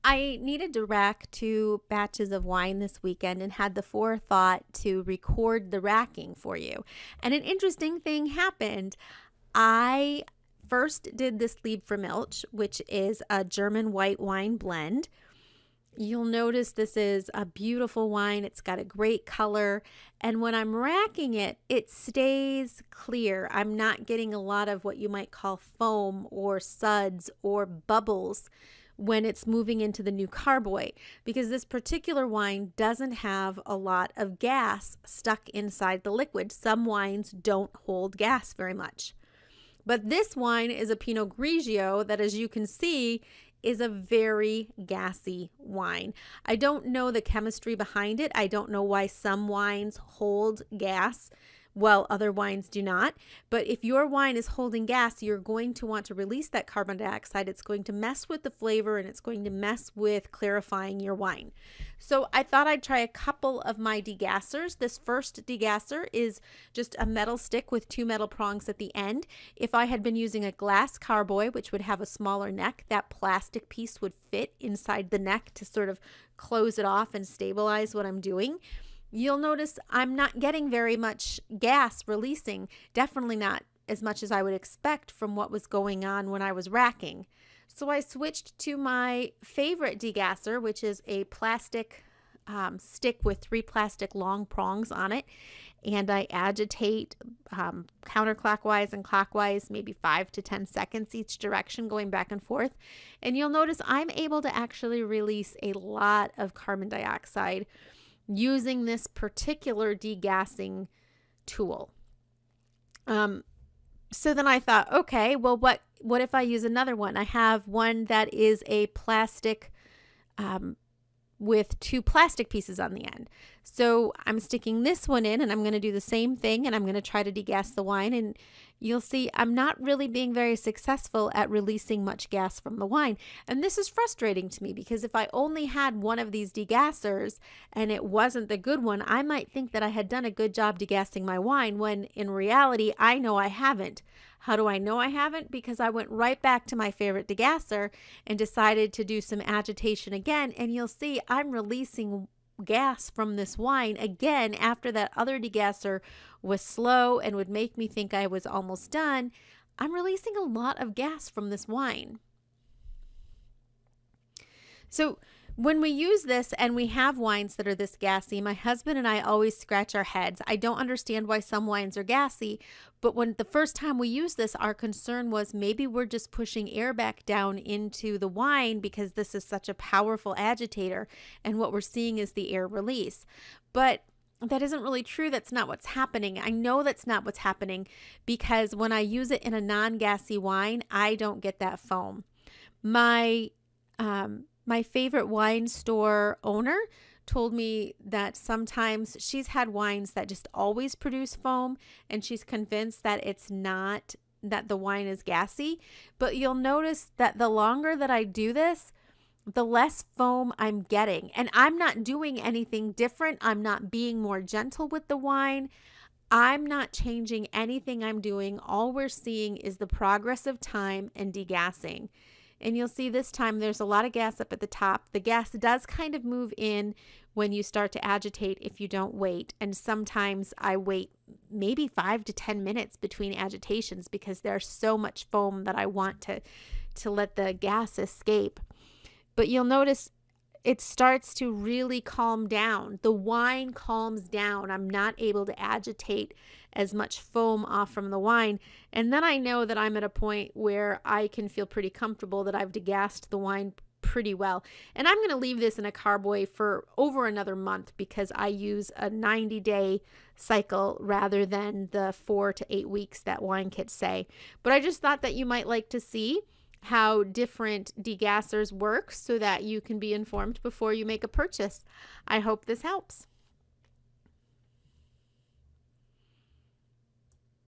I needed to rack 2 batches of wine this weekend and had the forethought to record the racking for you. And an interesting thing happened. I first did this Liebfraumilch, which is a German white wine blend. You'll notice this is a beautiful wine. It's got a great color. And when I'm racking it, it stays clear. I'm not getting a lot of what you might call foam or suds or bubbles when it's moving into the new carboy, because this particular wine doesn't have a lot of gas stuck inside the liquid. Some wines don't hold gas very much. But this wine is a Pinot Grigio that, as you can see, is a very gassy wine. I don't know the chemistry behind it. I don't know why some wines hold gas while other wines do not. But if your wine is holding gas, you're going to want to release that carbon dioxide. It's going to mess with the flavor and it's going to mess with clarifying your wine. So I thought I'd try a couple of my degassers. This first degasser is just a metal stick with 2 metal prongs at the end. If I had been using a glass carboy, which would have a smaller neck, that plastic piece would fit inside the neck to sort of close it off and stabilize what I'm doing. You'll notice I'm not getting very much gas releasing, definitely not as much as I would expect from what was going on when I was racking. So I switched to my favorite degasser, which is a plastic stick with 3 plastic long prongs on it. And I agitate counterclockwise and clockwise, maybe 5 to 10 seconds each direction, going back and forth. And you'll notice I'm able to actually release a lot of carbon dioxide using this particular degassing tool. So then I thought, okay, well, what if I use another one? I have one that is a plastic with 2 plastic pieces on the end. So I'm sticking this one in and I'm going to do the same thing and I'm going to try to degas the wine, and you'll see I'm not really being very successful at releasing much gas from the wine. And this is frustrating to me because if I only had one of these degassers and it wasn't the good one, I might think that I had done a good job degassing my wine when in reality I know I haven't. How do I know I haven't? Because I went right back to my favorite degasser and decided to do some agitation again, and you'll see I'm releasing gas from this wine again after that other degasser was slow and would make me think I was almost done. I'm releasing a lot of gas from this wine. So when we use this and we have wines that are this gassy, my husband and I always scratch our heads. I don't understand why some wines are gassy, but when the first time we used this, our concern was maybe we're just pushing air back down into the wine because this is such a powerful agitator, and what we're seeing is the air release. But that isn't really true. That's not what's happening. I know that's not what's happening because when I use it in a non-gassy wine, I don't get that foam. My favorite wine store owner told me that sometimes she's had wines that just always produce foam, and she's convinced that it's not, that the wine is gassy. But you'll notice that the longer that I do this, the less foam I'm getting. And I'm not doing anything different. I'm not being more gentle with the wine. I'm not changing anything I'm doing. All we're seeing is the progress of time and degassing. And you'll see this time there's a lot of gas up at the top. The gas does kind of move in when you start to agitate if you don't wait. And sometimes I wait maybe 5 to 10 minutes between agitations because there's so much foam that I want to let the gas escape. But you'll notice it starts to really calm down. The wine calms down. I'm not able to agitate as much foam off from the wine. And then I know that I'm at a point where I can feel pretty comfortable that I've degassed the wine pretty well. And I'm going to leave this in a carboy for over another month because I use a 90-day cycle rather than the 4 to 8 weeks that wine kits say. But I just thought that you might like to see how different degassers work so that you can be informed before you make a purchase. I hope this helps.